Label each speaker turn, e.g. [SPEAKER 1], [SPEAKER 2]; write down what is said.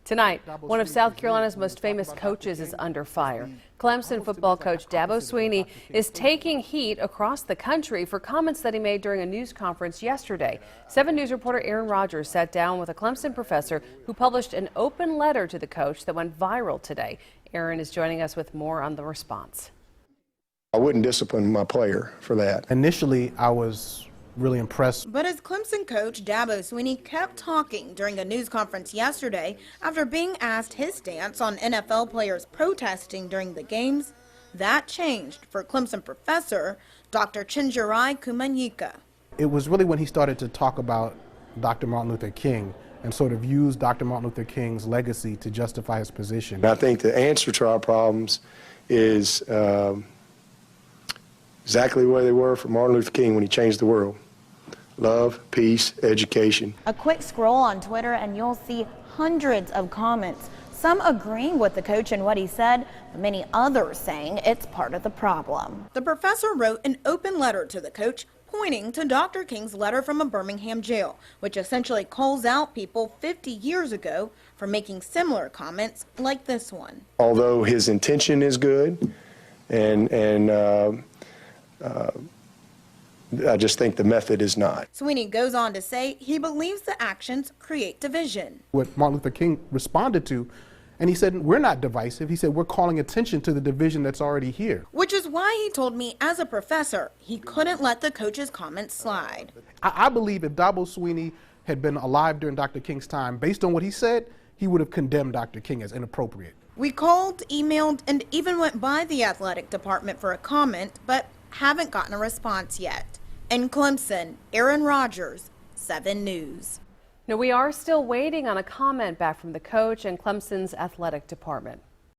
[SPEAKER 1] Tonight, one of South Carolina's most famous coaches is under fire. Clemson football coach Dabo Swinney is taking heat across the country for comments that he made during a news conference yesterday. 7 News reporter Aaron Rodgers sat down with a Clemson professor who published an open letter to the coach that went viral today. Aaron is joining us with more on the response.
[SPEAKER 2] I wouldn't discipline my player for that.
[SPEAKER 3] Initially, I was really impressed.
[SPEAKER 4] But as Clemson coach Dabo Swinney kept talking during a news conference yesterday after being asked his stance on NFL players protesting during the games, that changed for Clemson professor Dr. Chinjirai Kumanyika.
[SPEAKER 3] It was really when he started to talk about Dr. Martin Luther King and sort of use Dr. Martin Luther King's legacy to justify his position.
[SPEAKER 2] I think the answer to our problems is exactly where they were for Martin Luther King when he changed the world. Love, peace, education.
[SPEAKER 5] A quick scroll on Twitter and you'll see hundreds of comments, some agreeing with the coach and what he said, but many others saying it's part of the problem.
[SPEAKER 4] The professor wrote an open letter to the coach pointing to Dr. King's letter from a Birmingham jail, which essentially calls out people 50 years ago for making similar comments like this one.
[SPEAKER 2] Although his intention is good, I just think the method is not.
[SPEAKER 4] Swinney goes on to say he believes the actions create division.
[SPEAKER 3] What Martin Luther King responded to, and he said, we're not divisive. He said, we're calling attention to the division that's already here.
[SPEAKER 4] Which is why he told me as a professor, he couldn't let the coach's comments slide.
[SPEAKER 3] I believe if Dabo Swinney had been alive during Dr. King's time, based on what he said, he would have condemned Dr. King as inappropriate.
[SPEAKER 4] We called, emailed, and even went by the athletic department for a comment, but haven't gotten a response yet. In Clemson, Aaron Rodgers, 7 News.
[SPEAKER 1] Now, we are still waiting on a comment back from the coach and Clemson's athletic department.